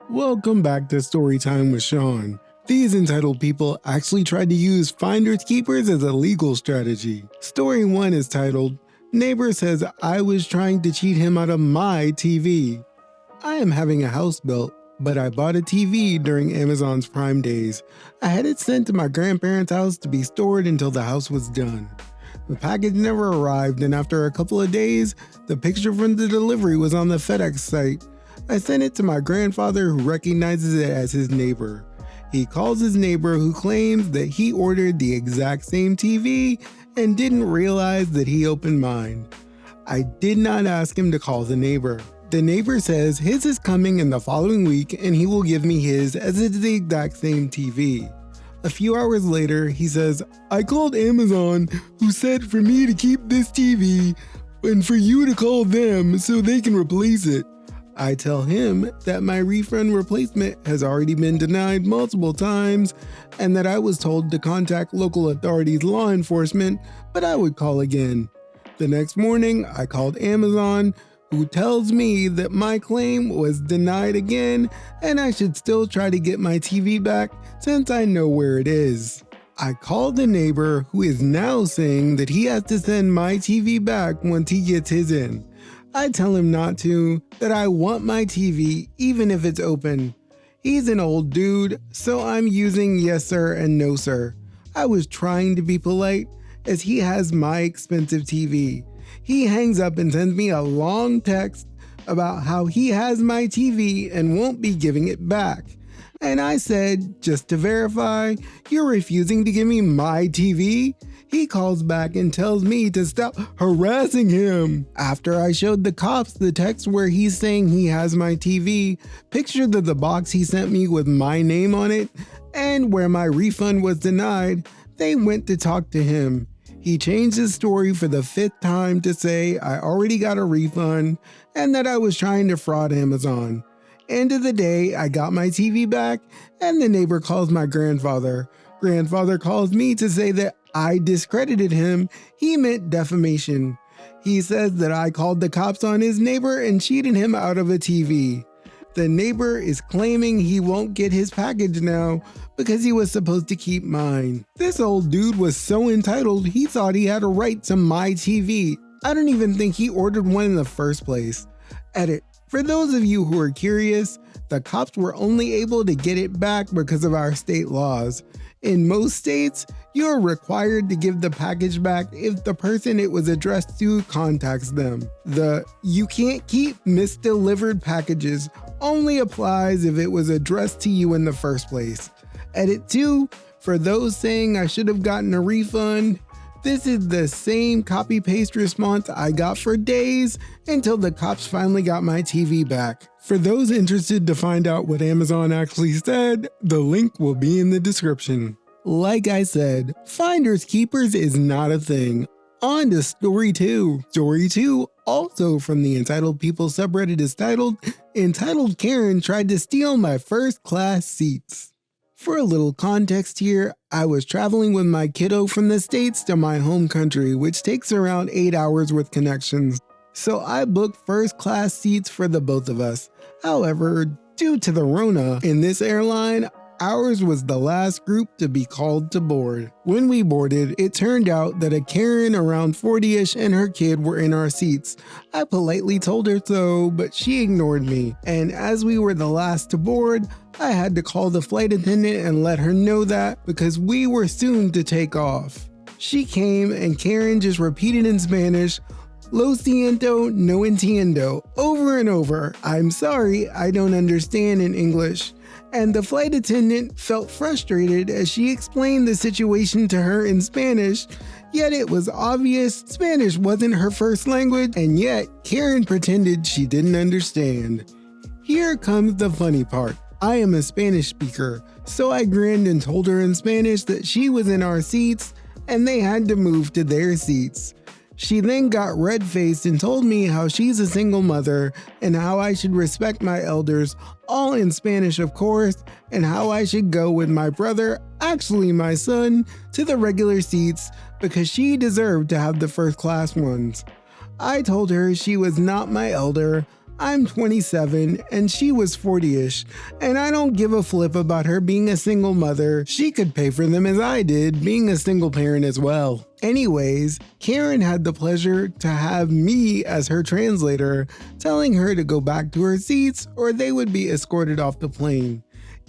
Welcome back to Storytime with Sean. These entitled people actually tried to use finders keepers as a legal strategy. Story 1 is titled, Neighbor Says I Was Trying to Cheat Him Out of My TV. I am having a house built, but I bought a TV during Amazon's Prime days. I had it sent to my grandparents' house to be stored until the house was done. The package never arrived, and after a couple of days, the picture from the delivery was on the FedEx site. I sent it to my grandfather, who recognizes it as his neighbor. He calls his neighbor, who claims that he ordered the exact same TV and didn't realize that he opened mine. I did not ask him to call the neighbor. The neighbor says his is coming in the following week and he will give me his as it's the exact same TV. A few hours later, he says, I called Amazon, who said for me to keep this TV and for you to call them so they can replace it. I tell him that my refund replacement has already been denied multiple times and that I was told to contact local authorities, law enforcement, but I would call again. The next morning, I called Amazon, who tells me that my claim was denied again and I should still try to get my TV back since I know where it is. I called the neighbor, who is now saying that he has to send my TV back once he gets his in. I tell him not to, that I want my TV even if it's open. He's an old dude, so I'm using yes sir and no sir. I was trying to be polite as he has my expensive TV. He hangs up and sends me a long text about how he has my TV and won't be giving it back. And I said, just to verify, you're refusing to give me my TV? He calls back and tells me to stop harassing him. After I showed the cops the text where he's saying he has my TV, pictures of the box he sent me with my name on it, and where my refund was denied, they went to talk to him. He changed his story for the 5th time to say I already got a refund and that I was trying to fraud Amazon. End of the day, I got my TV back and the neighbor calls my grandfather. Grandfather calls me to say that I discredited him. He meant defamation. He says that I called the cops on his neighbor and cheated him out of a TV. The neighbor is claiming he won't get his package now because he was supposed to keep mine. This old dude was so entitled he thought he had a right to my TV. I don't even think he ordered one in the first place. Edit. For those of you who are curious, the cops were only able to get it back because of our state laws. In most states, you are required to give the package back if the person it was addressed to contacts them. The "you can't keep misdelivered packages" only applies if it was addressed to you in the first place. Edit 2, for those saying I should have gotten a refund, this is the same copy-paste response I got for days until the cops finally got my TV back. For those interested to find out what Amazon actually said, the link will be in the description. Like I said, finders keepers is not a thing. On to story 2. Story 2, also from the Entitled People subreddit, is titled, Entitled Karen Tried to Steal My First Class Seats. For a little context here, I was traveling with my kiddo from the States to my home country, which takes around 8 hours with connections. So I booked first class seats for the both of us. However, due to the Rona in this airline, ours was the last group to be called to board. When we boarded, it turned out that a Karen around 40ish and her kid were in our seats. I politely told her so, but she ignored me. And as we were the last to board, I had to call the flight attendant and let her know that because we were soon to take off. She came and Karen just repeated in Spanish, "Lo siento, no entiendo," over and over. "I'm sorry, I don't understand" in English. And the flight attendant felt frustrated as she explained the situation to her in Spanish, yet it was obvious Spanish wasn't her first language, and yet Karen pretended she didn't understand. Here comes the funny part. I am a Spanish speaker, so I grinned and told her in Spanish that she was in our seats and they had to move to their seats. She then got red-faced and told me how she's a single mother and how I should respect my elders, all in Spanish of course, and how I should go with my brother, actually my son, to the regular seats because she deserved to have the first class ones. I told her she was not my elder, I'm 27 and she was 40-ish, and I don't give a flip about her being a single mother. She could pay for them as I did, being a single parent as well. Anyways, Karen had the pleasure to have me as her translator, telling her to go back to her seats or they would be escorted off the plane.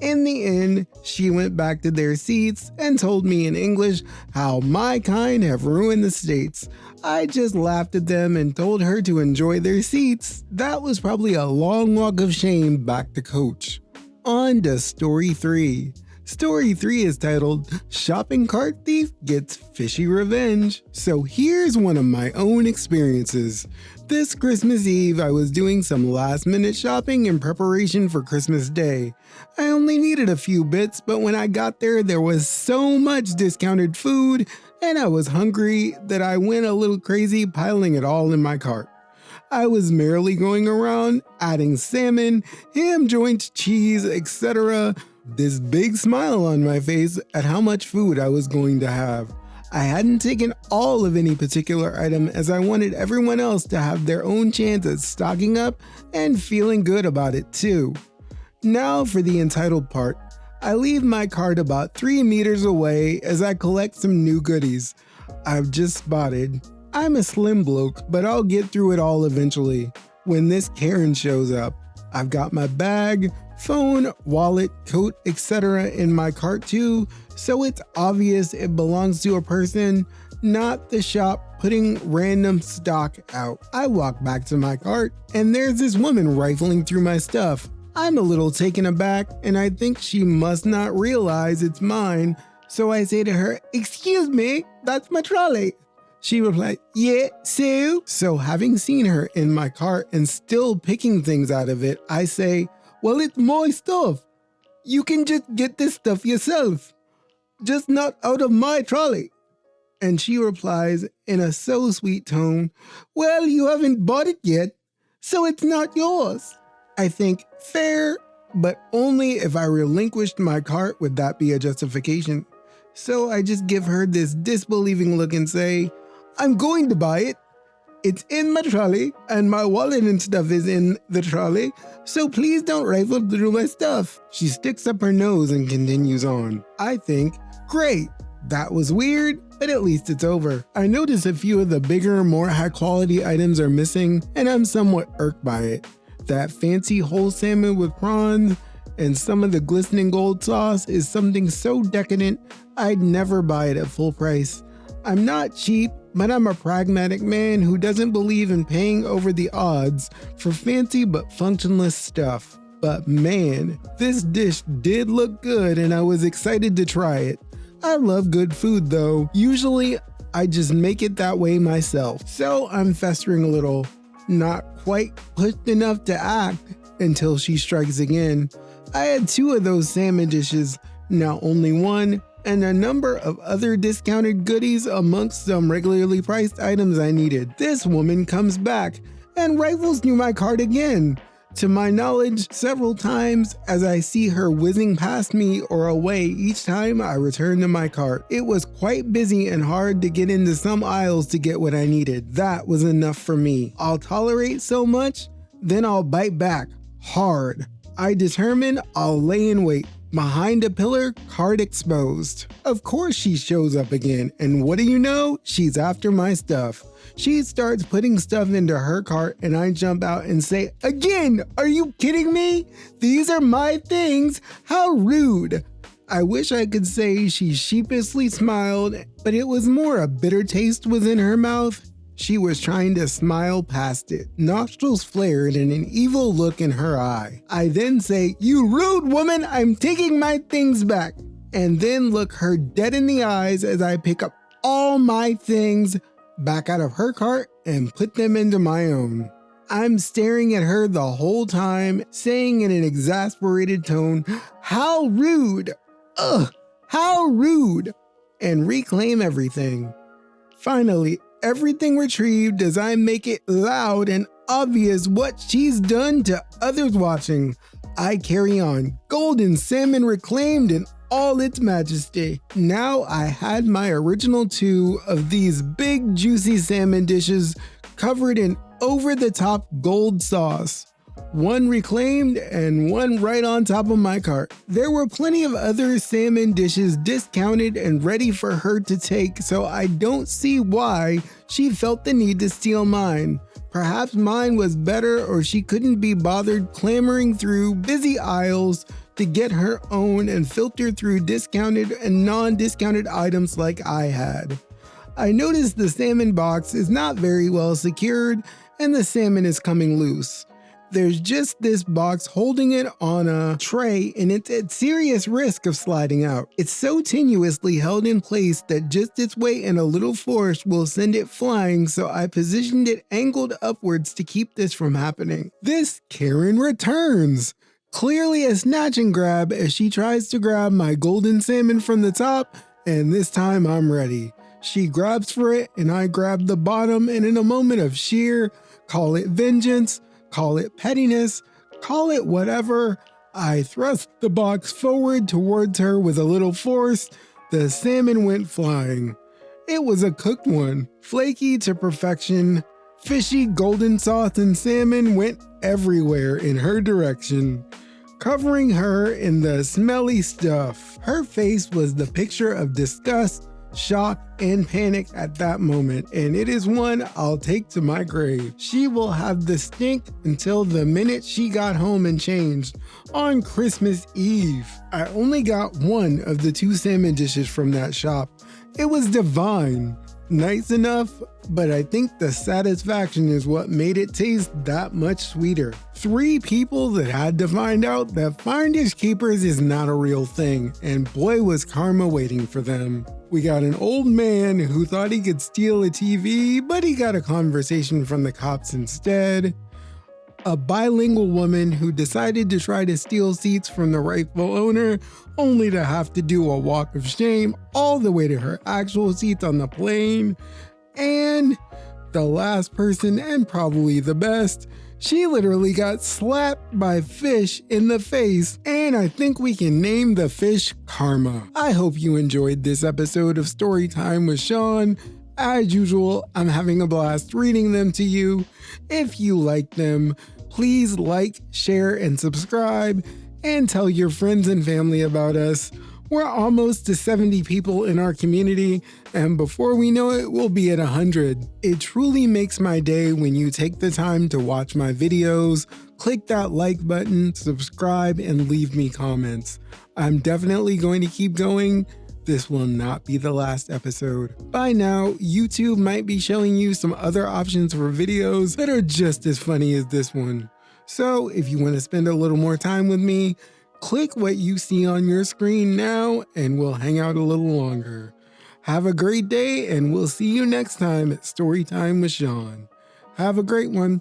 In the end, she went back to their seats and told me in English how my kind have ruined the States. I just laughed at them and told her to enjoy their seats. That was probably a long walk of shame back to coach. On to story 3. Story 3 is titled, Shopping Cart Thief Gets Fishy Revenge. So here's one of my own experiences. This Christmas Eve, I was doing some last-minute shopping in preparation for Christmas Day. I only needed a few bits, but when I got there was so much discounted food, and I was hungry that I went a little crazy piling it all in my cart. I was merrily going around, adding salmon, ham joints, cheese, etc., this big smile on my face at how much food I was going to have. I hadn't taken all of any particular item as I wanted everyone else to have their own chance at stocking up and feeling good about it too. Now for the entitled part. I leave my cart about 3 meters away as I collect some new goodies I've just spotted. I'm a slim bloke, but I'll get through it all eventually. When this Karen shows up, I've got my bag, phone, wallet, coat, etc. in my cart too, so it's obvious it belongs to a person, not the shop putting random stock out. I walk back to my cart, and there's this woman rifling through my stuff. I'm a little taken aback, and I think she must not realize it's mine, so I say to her, "Excuse me, that's my trolley." She replied, "Yeah, so?" So having seen her in my cart and still picking things out of it, I say, "Well, it's my stuff. You can just get this stuff yourself. Just not out of my trolley." And she replies in a so sweet tone, "Well, you haven't bought it yet, so it's not yours." I think, fair, but only if I relinquished my cart would that be a justification. So I just give her this disbelieving look and say, "I'm going to buy it. It's in my trolley, and my wallet and stuff is in the trolley, so please don't rifle through my stuff." She sticks up her nose and continues on. I think, great, that was weird, but at least it's over. I notice a few of the bigger, more high-quality items are missing, and I'm somewhat irked by it. That fancy whole salmon with prawns and some of the glistening gold sauce is something so decadent, I'd never buy it at full price. I'm not cheap, but I'm a pragmatic man who doesn't believe in paying over the odds for fancy but functionless stuff. But man, this dish did look good and I was excited to try it. I love good food though. Usually, I just make it that way myself. So I'm festering a little, not quite pushed enough to act until she strikes again. I had 2 of those salmon dishes, now only 1, and a number of other discounted goodies amongst some regularly priced items I needed. This woman comes back and rifles through my cart again. To my knowledge, several times as I see her whizzing past me or away each time I return to my cart. It was quite busy and hard to get into some aisles to get what I needed. That was enough for me. I'll tolerate so much, then I'll bite back hard. I determine I'll lay in wait. Behind a pillar, cart exposed. Of course she shows up again, and what do you know? She's after my stuff. She starts putting stuff into her cart and I jump out and say, "Again, are you kidding me? These are my things, how rude." I wish I could say she sheepishly smiled, but it was more a bitter taste was in her mouth. She was trying to smile past it, nostrils flared and an evil look in her eye. I then say, "You rude woman, I'm taking my things back." And then look her dead in the eyes as I pick up all my things back out of her cart and put them into my own. I'm staring at her the whole time, saying in an exasperated tone, "How rude! Ugh, how rude!" and reclaim everything. Finally, everything retrieved as I make it loud and obvious what she's done to others watching. I carry on, golden salmon reclaimed in all its majesty. Now I had my original 2 of these big juicy salmon dishes covered in over-the-top gold sauce. one reclaimed and one right on top of my cart. There were plenty of other salmon dishes discounted and ready for her to take, so I don't see why she felt the need to steal mine. Perhaps mine was better, or she couldn't be bothered clamoring through busy aisles to get her own and filter through discounted and non-discounted items like I had. I noticed the salmon box is not very well secured and the salmon is coming loose. There's just this box holding it on a tray and it's at serious risk of sliding out. It's so tenuously held in place that just its weight and a little force will send it flying, so I positioned it angled upwards to keep this from happening. This Karen returns, clearly a snatch and grab as she tries to grab my golden salmon from the top, and this time I'm ready. She grabs for it and I grab the bottom, and in a moment of sheer, call it vengeance, call it pettiness, call it whatever, I thrust the box forward towards her with a little force. The salmon went flying. It was a cooked one, flaky to perfection. Fishy golden sauce and salmon went everywhere in her direction, covering her in the smelly stuff. Her face was the picture of disgust, shock, and panic at that moment, and it is one I'll take to my grave. She will have the stink until the minute she got home and changed on Christmas Eve. I only got one of the 2 salmon dishes from that shop. It was divine. Nice enough, but I think the satisfaction is what made it taste that much sweeter. 3 people that had to find out that finders keepers is not a real thing, and boy was karma waiting for them. We got an old man who thought he could steal a TV, but he got a conversation from the cops instead. A bilingual woman who decided to try to steal seats from the rightful owner, only to have to do a walk of shame all the way to her actual seats on the plane. And the last person, and probably the best, she literally got slapped by fish in the face, and I think we can name the fish Karma. I hope you enjoyed this episode of Storytime with Sean. As usual, I'm having a blast reading them to you. If you like them, please like, share, and subscribe, and tell your friends and family about us. We're almost to 70 people in our community, and before we know it, we'll be at 100. It truly makes my day when you take the time to watch my videos, click that like button, subscribe, and leave me comments. I'm definitely going to keep going. This will not be the last episode. By now, YouTube might be showing you some other options for videos that are just as funny as this one. So if you want to spend a little more time with me, click what you see on your screen now and we'll hang out a little longer. Have a great day and we'll see you next time at Storytime with Sean. Have a great one.